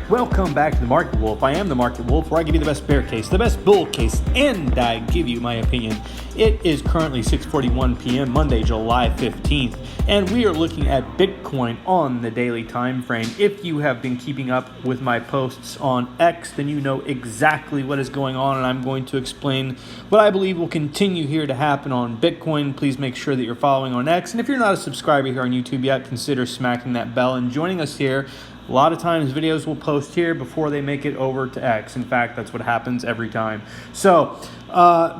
Welcome back to the Market Wolf. I am the Market Wolf, where I give you the best bear case, the best bull case, and I give you my opinion. It is currently 6:41 p.m. Monday, July 15th, and we are looking at Bitcoin on the daily time frame. If you have been keeping up with my posts on X, then you know exactly what is going on, and I'm going to explain what I believe will continue here to happen on Bitcoin. Please make sure that you're following on X, and if you're not a subscriber here on YouTube yet, consider smacking that bell and joining us here. A lot of times videos will post here before they make it over to X. In fact, that's what happens every time. So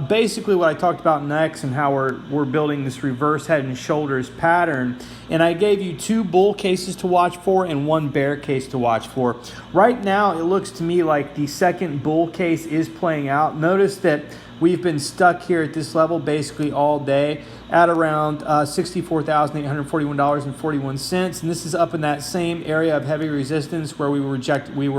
basically what I talked about in X and how we're building this reverse head and shoulders pattern. And I gave you two bull cases to watch for and one bear case to watch for. Right now, it looks to me like the second bull case is playing out. Notice that we've been stuck here at this level basically all day at around $64,841.41. And this is up in that same area of heavy resistance where we were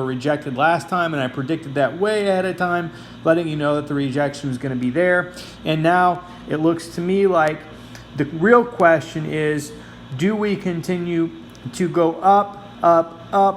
rejected last time. And I predicted that way ahead of time, letting you know that the rejection was going to be there. And now it looks to me like the real question is, do we continue to go up,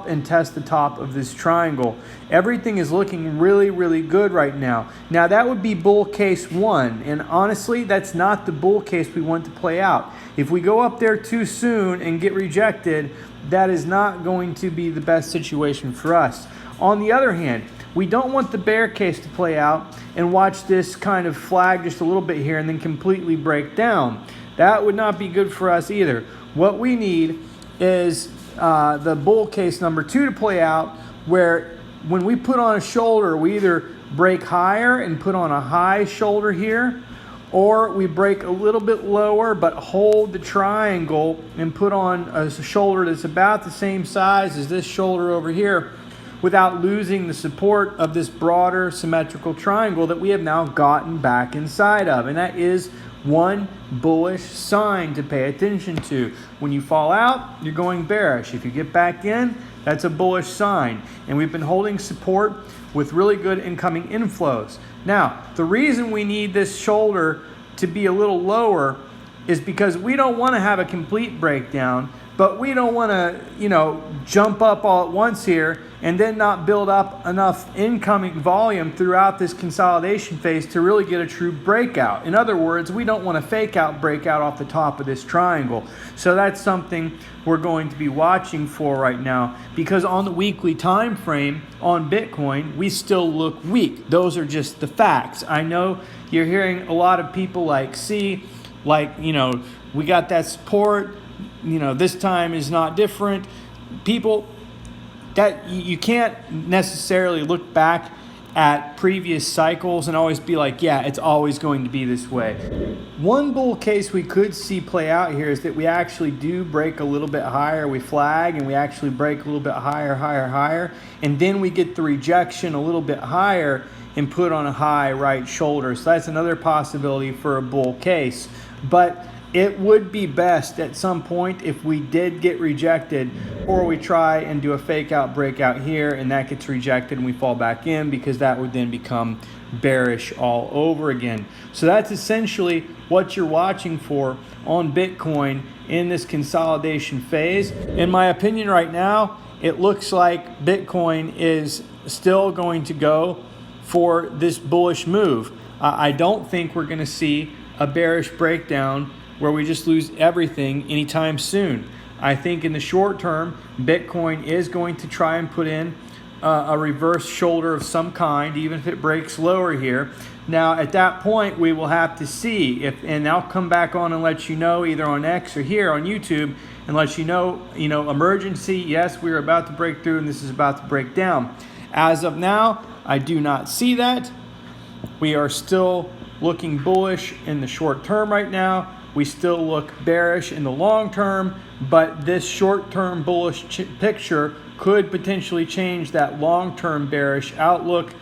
and test the top of this triangle? Everything is looking really, really good right now. Now that would be bull case one, and honestly, that's not the bull case we want to play out. If we go up there too soon and get rejected, that is not going to be the best situation for us. On the other hand, we don't want the bear case to play out and watch this kind of flag just a little bit here and then completely break down. That would not be good for us either. What we need is the bull case number two to play out, where when we put on a shoulder, we either break higher and put on a high shoulder here, or we break a little bit lower but hold the triangle and put on a shoulder that's about the same size as this shoulder over here without losing the support of this broader symmetrical triangle that we have now gotten back inside of. And that is one bullish sign to pay attention to. When you fall out, you're going bearish. If you get back in, that's a bullish sign. And we've been holding support with really good incoming inflows. Now, the reason we need this shoulder to be a little lower is because we don't want to have a complete breakdown, but we don't want to, jump up all at once here and then not build up enough incoming volume throughout this consolidation phase to really get a true breakout. In other words, we don't want to fake out breakout off the top of this triangle. So that's something we're going to be watching for right now, because on the weekly time frame on Bitcoin, we still look weak. Those are just the facts. I know you're hearing a lot of people we got that support, this time is not different. People, that you can't necessarily look back at previous cycles and always be like, yeah, it's always going to be this way. One bull case we could see play out here is that we actually do break a little bit higher. We flag and we actually break a little bit higher, and then we get the rejection a little bit higher and put on a high right shoulder. So that's another possibility for a bull case. But it would be best at some point if we did get rejected, or we try and do a fake out breakout here and that gets rejected and we fall back in, because that would then become bearish all over again. So that's essentially what you're watching for on Bitcoin in this consolidation phase. In my opinion right now, it looks like Bitcoin is still going to go for this bullish move. I don't think we're going to see a bearish breakdown where we just lose everything anytime soon. I think in the short term, Bitcoin is going to try and put in a reverse shoulder of some kind, even if it breaks lower here. Now, at that point, we will have to see and I'll come back on and let you know either on X or here on YouTube and let you know, emergency, yes, we're about to break through and this is about to break down. As of now, I do not see that. We are still looking bullish in the short term right now. We still look bearish in the long term, but this short-term bullish picture could potentially change that long-term bearish outlook.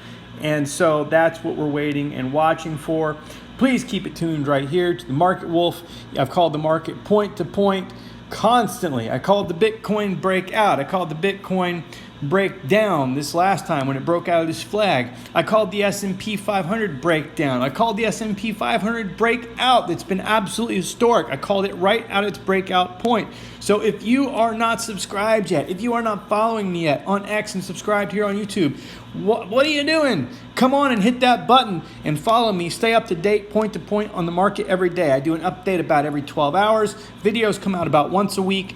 And so that's what we're waiting and watching for. Please keep it tuned right here to the Market Wolf. I've called the market point to point constantly. I called the Bitcoin breakout. I called the Bitcoin breakdown this last time when it broke out of this flag. I called the S&P 500 breakdown. I called the S&P 500 breakout. That's been absolutely historic. I called it right at its breakout point. So if you are not subscribed yet, if you are not following me yet on X and subscribed here on YouTube, what are you doing? Come on and hit that button and follow me. Stay up to date, point to point on the market every day. I do an update about every 12 hours. Videos come out about once a week.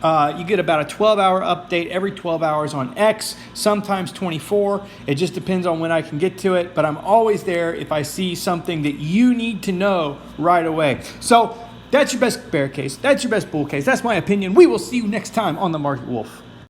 You get about a 12-hour update every 12 hours on X, sometimes 24. It just depends on when I can get to it, but I'm always there if I see something that you need to know right away. So that's your best bear case. That's your best bull case. That's my opinion. We will see you next time on The Market Wolf.